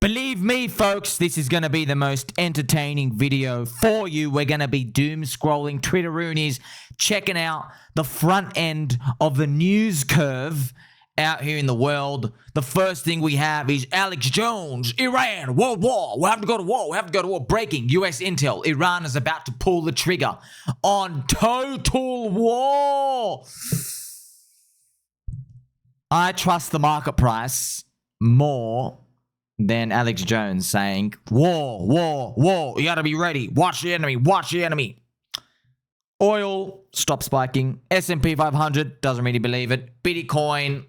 Believe me, folks, this is going to be the most entertaining video for you. We're going to be doom scrolling Twitteroonies, checking out the front end of the news curve out here in the world. The first thing we have is Alex Jones, Iran, World War. We have to go to war. We have to go to war. Breaking US intel. Iran is about to pull the trigger on total war. I trust the market price more than Alex Jones saying, war, war, war. You got to be ready. Watch the enemy. Watch the enemy. Oil, stop spiking. S&P 500, doesn't really believe it. Bitcoin,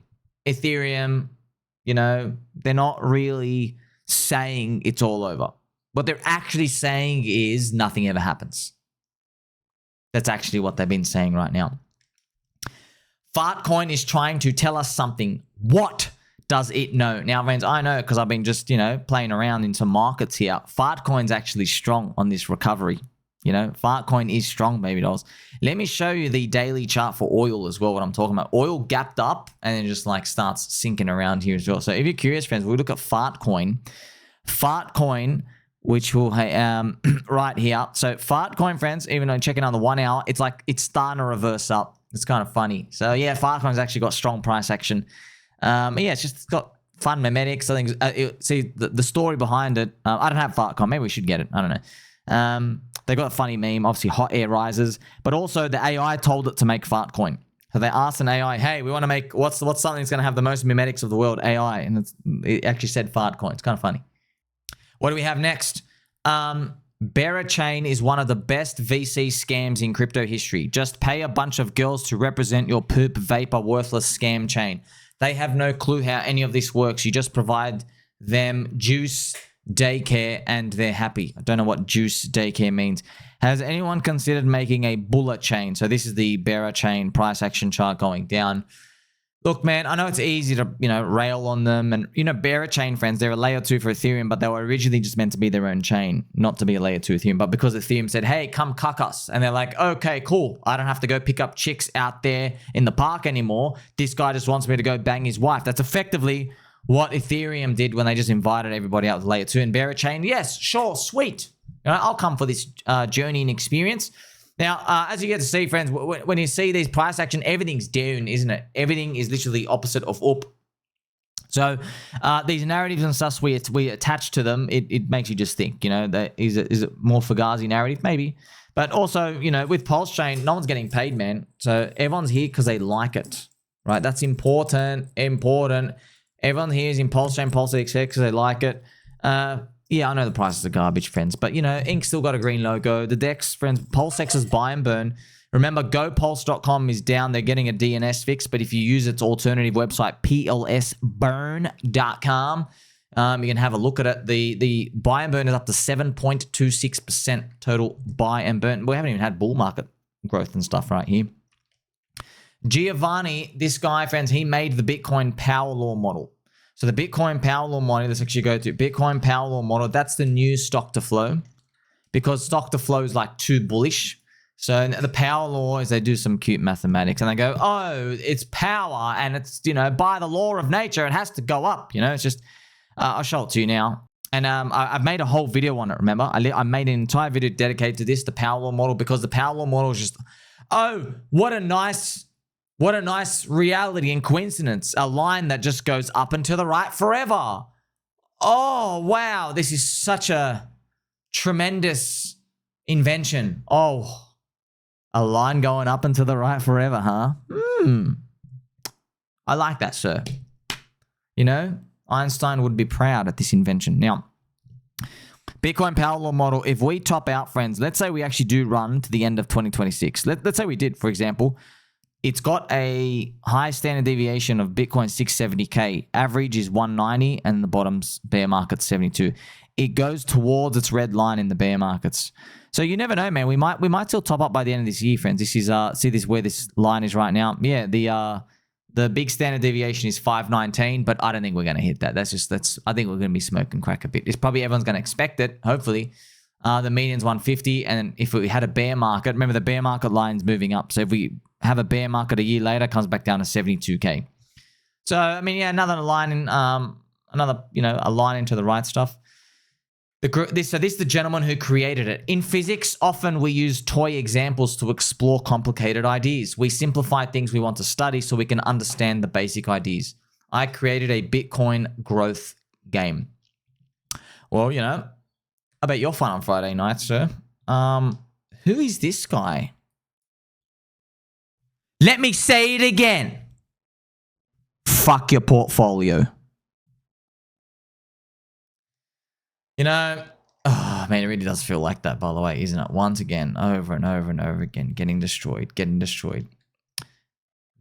Ethereum, you know, they're not really saying it's all over. What they're actually saying is nothing ever happens. That's actually what they've been saying right now. FartCoin is trying to tell us something. What does it know? Now, friends, I know because I've been just, playing around in some markets here. FartCoin's actually strong on this recovery. FartCoin is strong, baby dolls. Let me show you the daily chart for oil as well, what I'm talking about. Oil gapped up and then just like starts sinking around here as well. So if you're curious, friends, we'll look at FartCoin. FartCoin, which will, right here. So FartCoin, friends, even though checking on the 1 hour, it's like it's starting to reverse up. It's kind of funny. So yeah, FartCoin's actually got strong price action. Yeah, it's got fun memetics. I think, see the story behind it. I don't have FartCoin. Maybe we should get it. I don't know. They got a funny meme, obviously hot air rises, but also the AI told it to make FartCoin. So they asked an AI, hey, we want to make, what's something that's going to have the most memetics of the world? AI. And it actually said FartCoin. It's kind of funny. What do we have next? BeraChain is one of the best VC scams in crypto history. Just pay a bunch of girls to represent your poop vapor worthless scam chain. They have no clue how any of this works. You just provide them juice, daycare, and they're happy. I don't know what juice daycare means. Has anyone considered making a bullet chain? So this is the BeraChain price action chart going down. Look, man, I know it's easy to, rail on them. And, BeraChain, friends, they're a layer 2 for Ethereum, but they were originally just meant to be their own chain, not to be a layer 2 Ethereum. But because Ethereum said, hey, come cuck us. And they're like, okay, cool. I don't have to go pick up chicks out there in the park anymore. This guy just wants me to go bang his wife. That's effectively what Ethereum did when they just invited everybody out with layer 2. And BeraChain, yes, sure, sweet. I'll come for this journey and experience. Now, as you get to see, friends, when you see these price action, everything's down, isn't it? Everything is literally opposite of up. So these narratives and stuff we attach to them, it makes you just think, that is it more Fugazi narrative? Maybe. But also, with Pulse Chain, no one's getting paid, man. So everyone's here because they like it, right? That's important. Everyone here is in Pulse Chain, Pulse XX because they like it. Yeah, I know the prices are garbage, friends, but Ink still got a green logo. The DEX, friends, PulseX's buy and burn. Remember, gopulse.com is down. They're getting a DNS fix, but if you use its alternative website, plsburn.com, you can have a look at it. The buy and burn is up to 7.26% total buy and burn. We haven't even had bull market growth and stuff right here. Giovanni, this guy, friends, he made the Bitcoin power law model. So the Bitcoin power law model, let's actually go to Bitcoin power law model. That's the new stock to flow because stock to flow is like too bullish. So the power law is they do some cute mathematics and they go, oh, it's power and it's, by the law of nature, it has to go up. It's just, I'll show it to you now. And I've made a whole video on it, remember? I made an entire video dedicated to this, the power law model, because the power law model is just, oh, what a nice reality and coincidence. A line that just goes up and to the right forever. Oh, wow. This is such a tremendous invention. Oh, a line going up and to the right forever, huh? I like that, sir. Einstein would be proud at this invention. Now, Bitcoin power law model, if we top out, friends, let's say we actually do run to the end of 2026. Let's say we did, for example. It's got a high standard deviation of Bitcoin 670K. Average is 190 and the bottom's bear market 72. It goes towards its red line in the bear markets. So you never know, man. We might still top up by the end of this year, friends. This is see this where this line is right now. Yeah, the big standard deviation is 519, but I don't think we're going to hit that. I think we're going to be smoking crack a bit. It's probably everyone's going to expect it, hopefully. The median's 150, and if we had a bear market, remember the bear market line's moving up. So if we have a bear market a year later, comes back down to 72K. So, I mean, yeah, another line in another, aligning to the right stuff. So this is the gentleman who created it. In physics, often we use toy examples to explore complicated ideas. We simplify things we want to study so we can understand the basic ideas. I created a Bitcoin growth game. Well, I bet you're fun on Friday night, sir. Who is this guy? Let me say it again. Fuck your portfolio. Oh man, it really does feel like that, by the way, isn't it? Once again, over and over and over again, getting destroyed.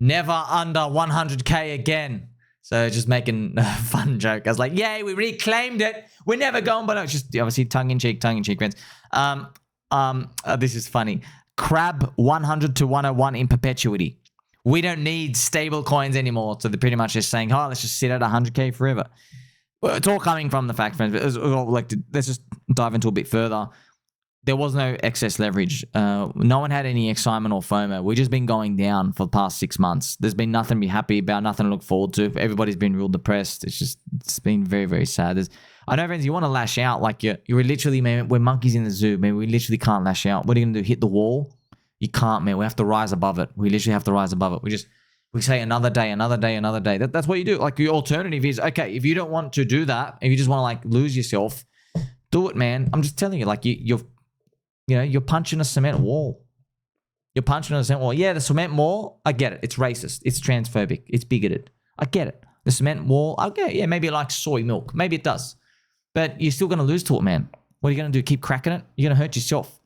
Never under 100K again. So just making a fun joke. I was like, yay, we reclaimed it. We're never going, but no, it's just obviously tongue-in-cheek, friends. This is funny. Crab 100 to 101 in perpetuity. We don't need stable coins anymore. So they're pretty much just saying, oh, let's just sit at 100K forever. Well, it's all coming from the fact, friends. Let's just dive into a bit further. There was no excess leverage. No one had any excitement or FOMO. We've just been going down for the past 6 months. There's been nothing to be happy about, nothing to look forward to. Everybody's been real depressed. It's been very, very sad. I know, friends, you want to lash out. Like you're literally, man, we're monkeys in the zoo, man. We literally can't lash out. What are you going to do? Hit the wall? You can't, man. We have to rise above it. We literally have to rise above it. We say another day, another day, another day. That's what you do. Like your alternative is, okay, if you don't want to do that, if you just want to like lose yourself, do it, man. I'm just telling you, like you're punching a cement wall. You're punching a cement wall. Yeah, the cement wall, I get it. It's racist. It's transphobic. It's bigoted. I get it. The cement wall, okay, yeah, maybe it likes soy milk. Maybe it does. But you're still going to lose to it, man. What are you going to do? Keep cracking it? You're going to hurt yourself.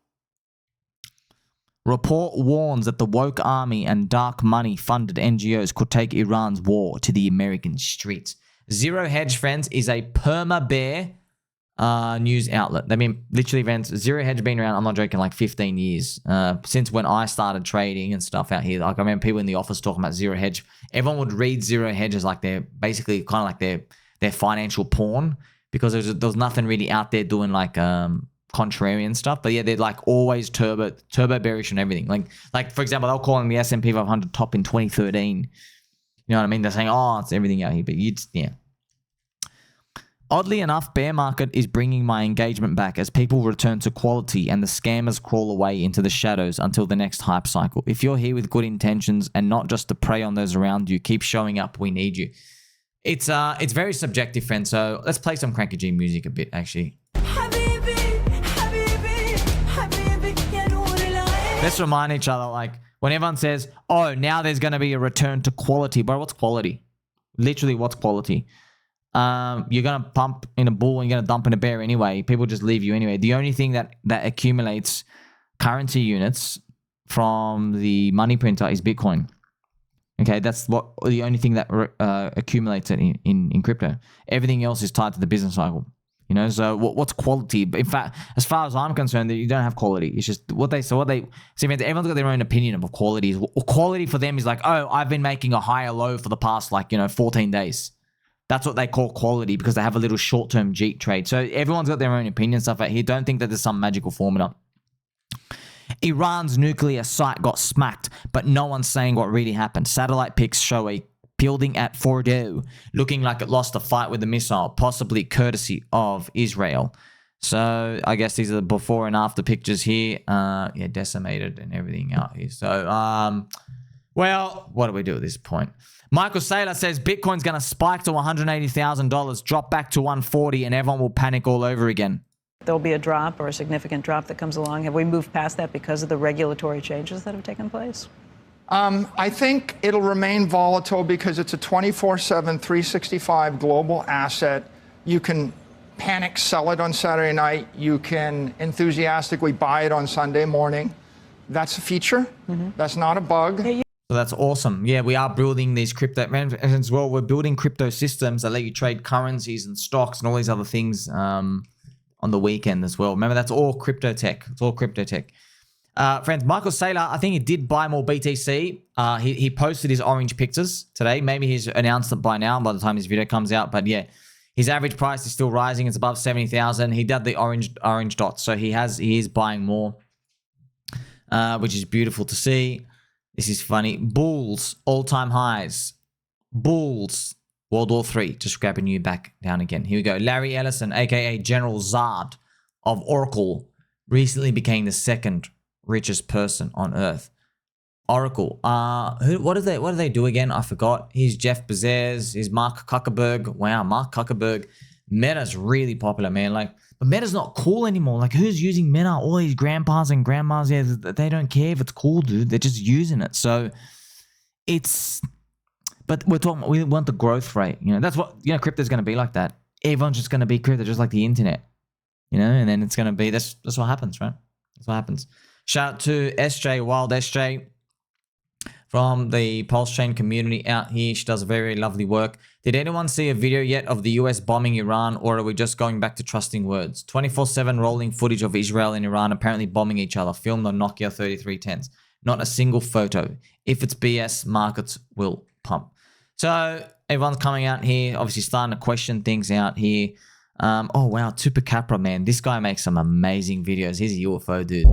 Report warns that the woke army and dark money-funded NGOs could take Iran's war to the American streets. ZeroHedge, friends, is a perma-bear news outlet. I mean, literally, friends, ZeroHedge been around, I'm not joking, like 15 years. Since when I started trading and stuff out here. Like I remember people in the office talking about ZeroHedge. Everyone would read ZeroHedge as like their, basically kind of like their financial porn, because there was nothing really out there doing like contrarian stuff. But yeah, they're like always turbo bearish and everything. Like for example, they're calling the S&P 500 top in 2013. You know what I mean? They're saying, oh, it's everything out here. But yeah. Oddly enough, bear market is bringing my engagement back as people return to quality and the scammers crawl away into the shadows until the next hype cycle. If you're here with good intentions and not just to prey on those around you, keep showing up. We need you. It's very subjective, friends. So let's play some Cranky G music a bit, actually. Let's remind each other, like, when everyone says, oh, now there's going to be a return to quality. Bro, what's quality? Literally, what's quality? You're going to pump in a bull and you're going to dump in a bear anyway. People just leave you anyway. The only thing that accumulates currency units from the money printer is Bitcoin. Okay, that's the only thing that accumulates it in crypto. Everything else is tied to the business cycle. You know, so what's quality? In fact, as far as I'm concerned, you don't have quality. It's just what they see. Everyone's got their own opinion of what quality is. Quality for them is like, oh, I've been making a higher low for the past 14 days. That's what they call quality, because they have a little short-term Jeet trade. So everyone's got their own opinion stuff out here. Don't think that there's some magical formula. Iran's nuclear site got smacked, but no one's saying what really happened. Satellite pics show a building at Fordo looking like it lost a fight with a missile, possibly courtesy of Israel. So I guess these are the before and after pictures here. Yeah, decimated and everything out here. So, well, what do we do at this point? Michael Saylor says Bitcoin's going to spike to $180,000, drop back to 140, and everyone will panic all over again. There'll be a drop or a significant drop that comes along. Have we moved past that because of the regulatory changes that have taken place? I think it'll remain volatile because it's a 24/7, 365 global asset. You can panic sell it on Saturday night. You can enthusiastically buy it on Sunday morning. That's a feature. That's not a bug. So that's awesome. Yeah, we are building these crypto, as well. We're building crypto systems that let you trade currencies and stocks and all these other things on the weekend as well. Remember, that's all crypto tech. It's all crypto tech. Friends, Michael Saylor, I think he did buy more BTC. He posted his orange pictures today. Maybe he's announced it by now, by the time this video comes out. But yeah, his average price is still rising. It's above 70,000. He did the orange dots, so he is buying more, which is beautiful to see. This is funny. Bulls all-time highs. Bulls World War III, just grabbing you back down again. Here we go. Larry Ellison, aka General Zod of Oracle, recently became the second richest person on Earth. Oracle. What do they do again? I forgot. He's Jeff Bezos. He's Mark Zuckerberg. Wow, Mark Zuckerberg. Meta's really popular, man. Like, but Meta's not cool anymore. Like, who's using Meta? All these grandpas and grandmas, yeah, they don't care if it's cool, dude. They're just using it. So it's, but we want the growth rate. You know, that's what, you know, crypto's going to be like that. Everyone's just going to be crypto, just like the internet, you know, and then it's going to be, that's what happens, right? That's what happens. Shout out to SJ, Wild SJ, from the Pulse Chain community out here. She does very lovely work. Did anyone see a video yet of the US bombing Iran, or are we just going back to trusting words? 24/7 rolling footage of Israel and Iran apparently bombing each other, filmed on Nokia 3310s. Not a single photo. If it's BS, markets will pump. So everyone's coming out here, obviously starting to question things out here. Oh wow, Tupa Capra, man. This guy makes some amazing videos. He's a UFO dude.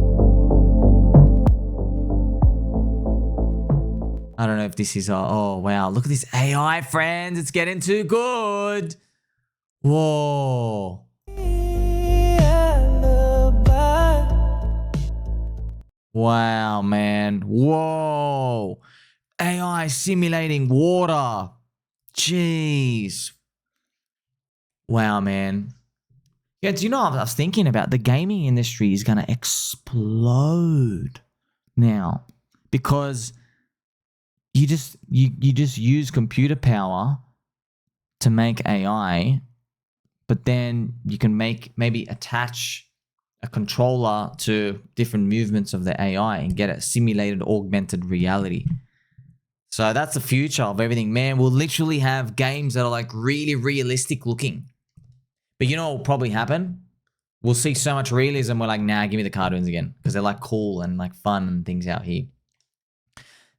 I don't know if this is, oh wow, look at this AI, friends. It's getting too good. Whoa. Wow, man. Whoa. AI simulating water. Jeez. Wow, man. Yeah, do you know, I was thinking about the gaming industry is going to explode now because you just use computer power to make AI, but then you can maybe attach a controller to different movements of the AI and get a simulated augmented reality. So that's the future of everything, man. We'll literally have games that are like really realistic looking. But you know what will probably happen? We'll see so much realism, we're like, nah, give me the cartoons again. Because they're like cool and like fun and things out here.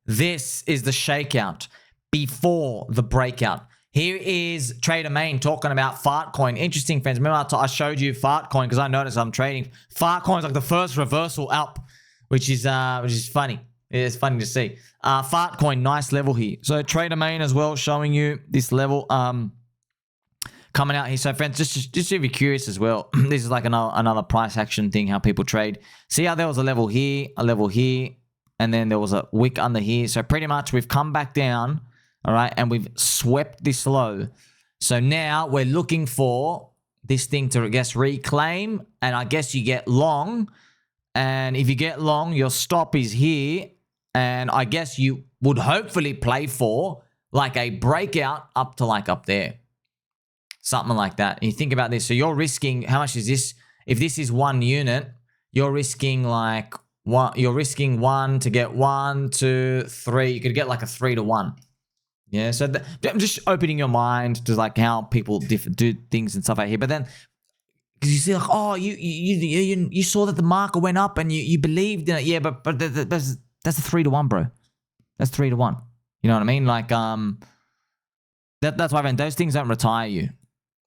This is the shakeout before the breakout. Here is Trader Main talking about FartCoin. Interesting, friends. Remember I showed you FartCoin because I noticed I'm trading. FartCoin is like the first reversal up, which is funny. It's funny to see. FartCoin, nice level here. So Trader Main as well, showing you this level coming out here. So friends, just if you're curious as well, this is like another price action thing, how people trade. See how there was a level here, and then there was a wick under here. So pretty much we've come back down, all right, and we've swept this low. So now we're looking for this thing to, I guess, reclaim, and I guess you get long. And if you get long, your stop is here, and I guess you would hopefully play for like a breakout up to like up there. Something like that. And you think about this. So you're risking, how much is this? If this is 1 unit, you're risking like you're risking 1 to get 1, 2, 3. You could get like a 3 to 1. Yeah. So I'm just opening your mind to like how people do things and stuff out here. But then, because you see like, oh, you saw that the market went up and you believed in it. Yeah, but that's a 3 to 1, bro. That's 3 to 1. You know what I mean? Like that's why, man, those things don't retire you.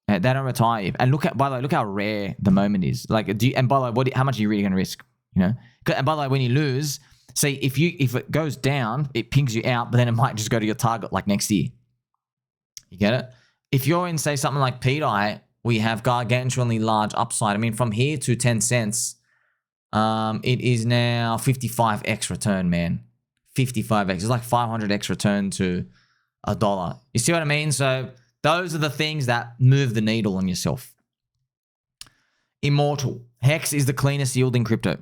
They don't retire you. And by the way, look how rare the moment is. Like, and by the way, how much are you really going to risk? You know. And by the way, when you lose, see if it goes down, it pings you out, but then it might just go to your target like next year. You get it? If you're in, say, something like pDAI, we have gargantuanly large upside. I mean, from here to 10 cents, it is now 55x return, man. 55x. It's like 500x return to $1. You see what I mean? So those are the things that move the needle on yourself. Immortal. Hex is the cleanest yield in crypto.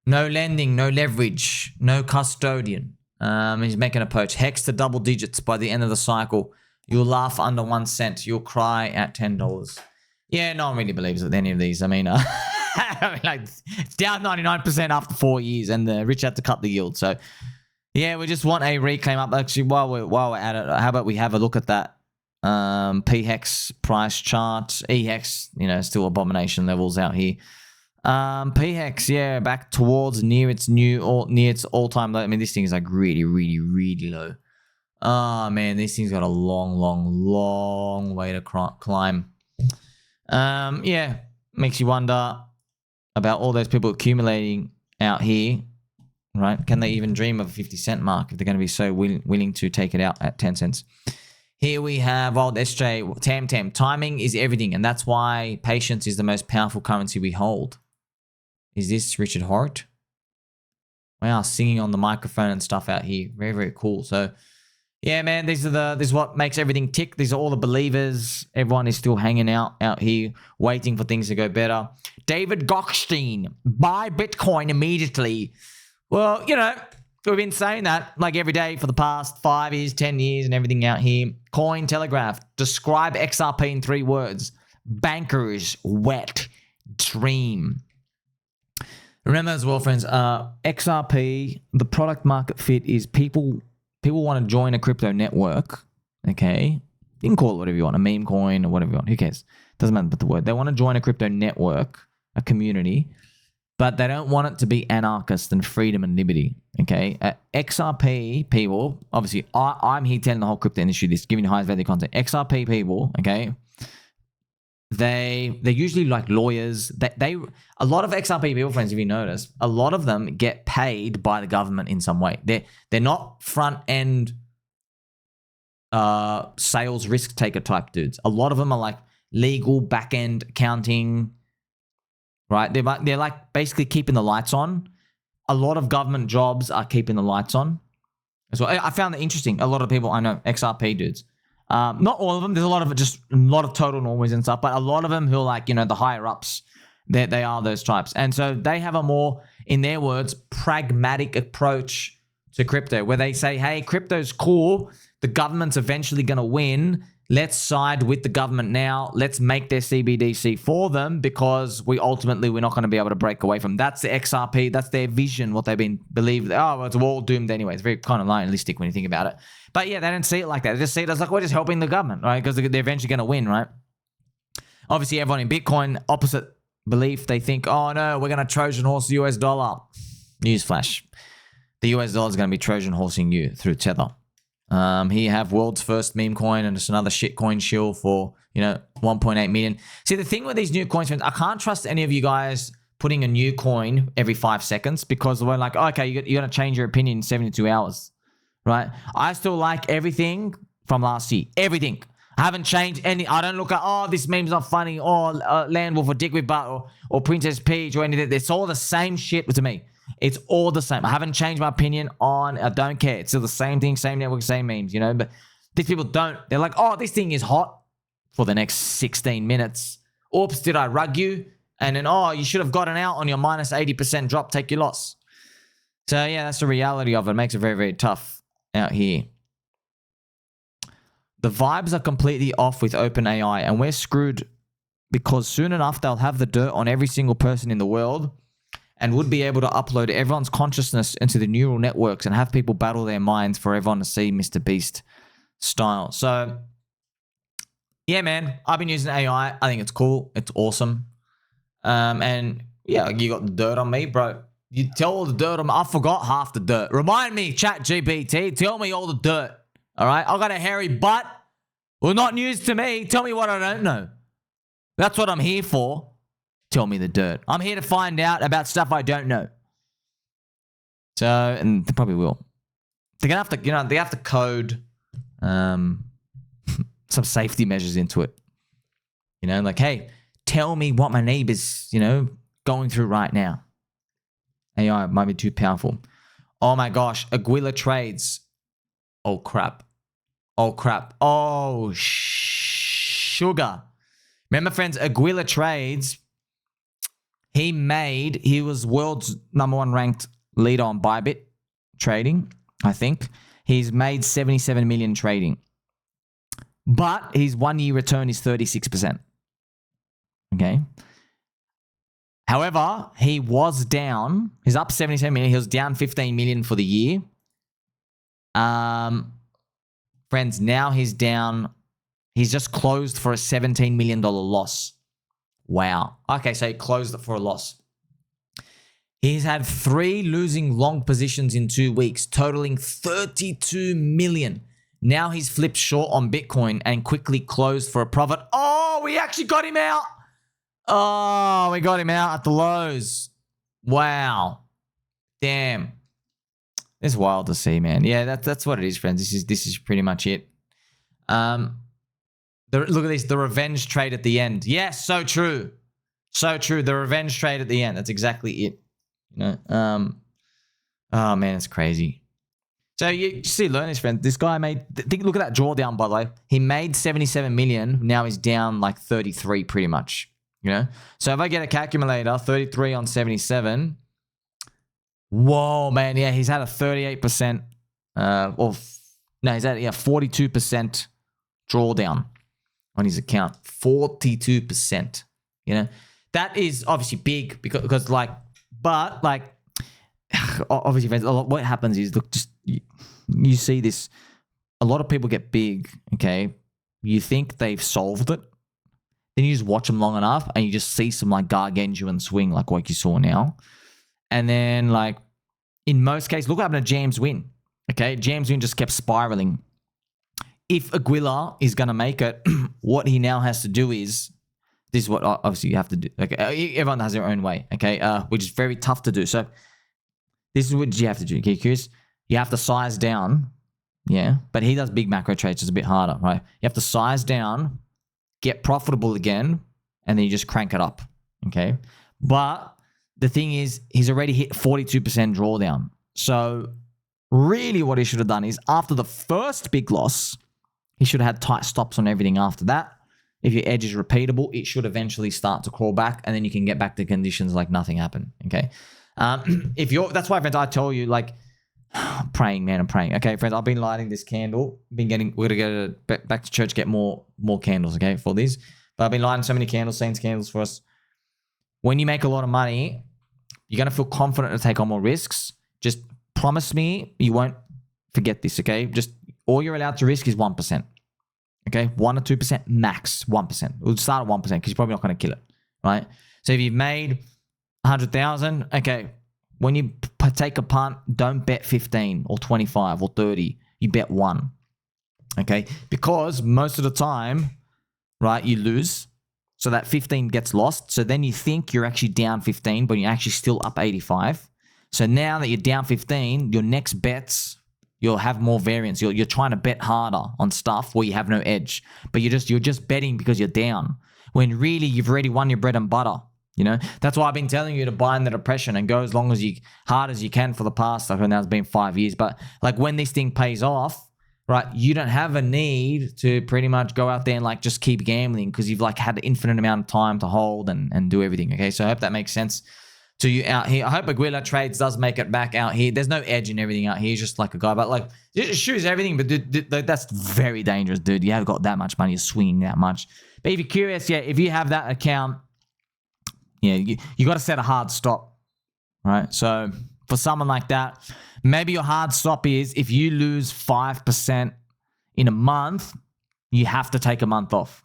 No lending, no leverage, no custodian. He's making a poach. Hex to double digits by the end of the cycle. You'll laugh under 1 cent. You'll cry at $10. Yeah, no one really believes any of these. I mean, like, it's down 99% after 4 years, and the rich had to cut the yield. So, yeah, we just want a reclaim up. Actually, while we're at it, how about we have a look at that P-Hex price chart? E-Hex, you know, still abomination levels out here. P-Hex, yeah, back towards near its all-time low. I mean, this thing is like really, really, really low. Oh, man, this thing's got a long way to climb. Yeah, makes you wonder about all those people accumulating out here, right? Can they even dream of a 50 cent mark if they're going to be so willing to take it out at 10 cents? Here we have old SJ Tam. Timing is everything, and that's why patience is the most powerful currency we hold. Is this Richard Hort? Wow, singing on the microphone and stuff out here. Very, very cool. So, yeah, man, this is what makes everything tick. These are all the believers. Everyone is still hanging out here, waiting for things to go better. David Gochstein, buy Bitcoin immediately. Well, you know, we've been saying that like every day for the past 5 years, 10 years, and everything out here. Coin Telegraph, describe XRP in 3 words. Bankers, wet, dream. Remember as well, friends, XRP, the product market fit is people want to join a crypto network, okay? You can call it whatever you want, a meme coin or whatever you want. Who cares? Doesn't matter but the word. They want to join a crypto network, a community, but they don't want it to be anarchist and freedom and liberty, okay? XRP people, obviously, I'm here telling the whole crypto industry this, giving you highest value content. XRP people, okay? They're usually like lawyers. A lot of XRP people, friends, if you notice, a lot of them get paid by the government in some way. They're not front end sales risk taker type dudes. A lot of them are like legal back end accounting, right? They're like basically keeping the lights on. A lot of government jobs are keeping the lights on. So I found that interesting. A lot of people I know, XRP dudes. Not all of them. There's a lot of total normies and stuff, but a lot of them who are like, you know, the higher ups, they are those types. And so they have a more, in their words, pragmatic approach to crypto where they say, hey, crypto's cool. The government's eventually going to win. Let's side with the government now. Let's make their CBDC for them because we're not going to be able to break away from. That's the XRP. That's their vision, what they've been believed. Oh, well, it's all doomed anyway. It's very kind of nihilistic when you think about it. But yeah, they don't see it like that. They just see it as like, we're just helping the government, right? Because they're eventually going to win, right? Obviously, everyone in Bitcoin, opposite belief. They think, oh no, we're going to Trojan horse the US dollar. Newsflash. The US dollar is going to be Trojan horsing you through Tether. Here you have world's first meme coin and it's another shitcoin shill for, 1.8 million. See, the thing with these new coins, I can't trust any of you guys putting a new coin every 5 seconds because we're like, okay, you're going to change your opinion in 72 hours, right? I still like everything from last year. Everything. I haven't changed any. I don't look at, oh, this meme's not funny, or Land Wolf or Dick with Butt or Princess Peach or anything. It's all the same shit to me. It's all the same. I haven't changed my opinion on, I don't care. It's still the same thing, same network, same memes, but these people don't. They're like, oh, this thing is hot for the next 16 minutes. Oops, did I rug you? And then, oh, you should have gotten out on your minus 80% drop, take your loss. So yeah, that's the reality of it. It makes it very, very tough out here. The vibes are completely off with OpenAI and we're screwed because soon enough they'll have the dirt on every single person in the world and would be able to upload everyone's consciousness into the neural networks and have people battle their minds for everyone to see Mr. Beast style. So, yeah, man, I've been using AI. I think it's cool. It's awesome. And, yeah, you got the dirt on me, bro. You tell all the dirt on me. I forgot half the dirt. Remind me, ChatGPT. Tell me all the dirt. All right? I got a hairy butt. Well, not news to me. Tell me what I don't know. That's what I'm here for. Tell me the dirt. I'm here to find out about stuff I don't know. So, and they probably will. They're gonna have to, they have to code some safety measures into it. Like, hey, tell me what my neighbor's, going through right now. AI might be too powerful. Oh my gosh, Aguila trades. Oh crap. Oh crap. Oh sugar. Remember, friends, Aguila trades. He was world's #1 ranked leader on Bybit trading, I think. He's made 77 million trading. But his 1 year return is 36%. Okay. However, he was down. He's up 77 million. He was down 15 million for the year. Friends, now he's down. He's just closed for a $17 million loss. Wow. Okay, so he closed it for a loss. He's had 3 losing long positions in 2 weeks, totaling 32 million. Now he's flipped short on Bitcoin and quickly closed for a profit. Oh, we actually got him out. Oh, we got him out at the lows. Wow. Damn. It's wild to see, man. Yeah, that's what it is, friends. This is pretty much it. Look at this, the revenge trade at the end. Yes, so true. So true. The revenge trade at the end. That's exactly it. You know, oh man, it's crazy. So you see, learn this, friend. This guy made, look at that drawdown, by the way. He made 77 million. Now he's down like 33 pretty much, you know? So if I get a calculator, 33 on 77. Whoa, man. Yeah, he's had a 38%, he's had 42% drawdown on his account. 42%, you know? That is obviously big because like, but like, obviously, friends, what happens is, look, just you see this. A lot of people get big, okay? You think they've solved it. Then you just watch them long enough and you just see some like gargantuan swing like what you saw now. And then like in most cases, look what happened to James Wynn, okay? James Wynn just kept spiraling. If Aguilar is going to make it, what he now has to do is, this is what obviously you have to do. Okay, everyone has their own way, okay? Which is very tough to do. So this is what you have to do, okay, Chris? You have to size down, yeah? But he does big macro trades. It's a bit harder, right? You have to size down, get profitable again, and then you just crank it up, okay? But the thing is, he's already hit 42% drawdown. So really what he should have done is after the first big loss, he should have had tight stops on everything after that. If your edge is repeatable, it should eventually start to crawl back, and then you can get back to conditions like nothing happened, okay? That's why, friends, I tell you, like, I'm praying, man, I'm praying. Okay, friends, I've been lighting this candle. We're gonna go back to church, get more candles, okay, for these. But I've been lighting so many candles, Saints candles for us. When you make a lot of money, you're gonna feel confident to take on more risks. Just promise me you won't forget this, okay? Just all you're allowed to risk is 1%. Okay, 1 or 2% max, 1%. We'll start at 1% because you're probably not going to kill it, right? So if you've made 100,000, okay, when you take a punt, don't bet 15 or 25 or 30. You bet 1, okay? Because most of the time, right, you lose. So that 15 gets lost. So then you think you're actually down 15, but you're actually still up 85. So now that you're down 15, your next bets, you'll have more variance. You're trying to bet harder on stuff where you have no edge, but you're just betting because you're down. When really you've already won your bread and butter. You know, that's why I've been telling you to buy in the depression and go as long as hard as you can for the past. I think now it's been 5 years, but like when this thing pays off, right? You don't have a need to pretty much go out there and like just keep gambling because you've like had an infinite amount of time to hold and do everything. Okay, so I hope that makes sense to you out here. I hope Aguilar Trades does make it back out here. There's no edge in everything out here. He's just like a guy, but like it shoes everything. But dude, that's very dangerous, dude. You have got that much money, you're swinging that much. But if you're curious, yeah, if you have that account, yeah, you got to set a hard stop, right? So for someone like that, maybe your hard stop is if you lose 5% in a month, you have to take a month off.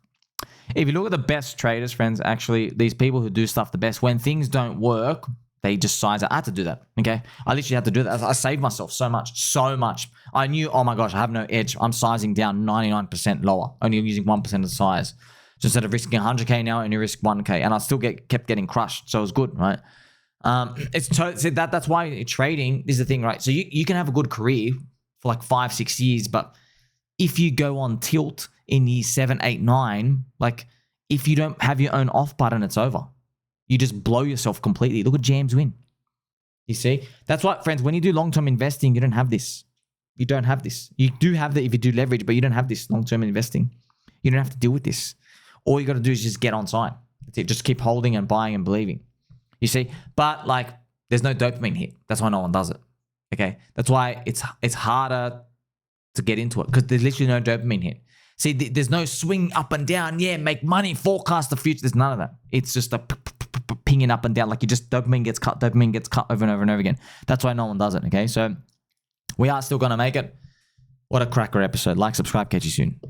If you look at the best traders, friends, actually, these people who do stuff the best, when things don't work, they just size it. I had to do that, okay? I literally had to do that. I saved myself so much. I knew, oh my gosh, I have no edge. I'm sizing down 99% lower, only using 1% of the size. So instead of risking 100K now, I only risk 1K, and I still kept getting crushed. So it was good, right? That's why trading is the thing, right? So you can have a good career for like 5-6 years, but if you go on tilt in year 7, 8, 9, like if you don't have your own off button, it's over. You just blow yourself completely. Look at James Wynn. You see? That's why, friends, when you do long-term investing, you don't have this. You don't have this. You do have that if you do leverage, but you don't have this long-term investing. You don't have to deal with this. All you got to do is just get on side. That's it. Just keep holding and buying and believing. You see? But like, there's no dopamine hit. That's why no one does it. Okay? That's why it's harder to get into it because there's literally no dopamine hit. See, there's no swing up and down. Yeah, make money, forecast the future. There's none of that. It's just a pinging up and down. Like you just dopamine gets cut over and over and over again. That's why no one does it. Okay? So we are still going to make it. What a cracker episode. Like, subscribe, catch you soon.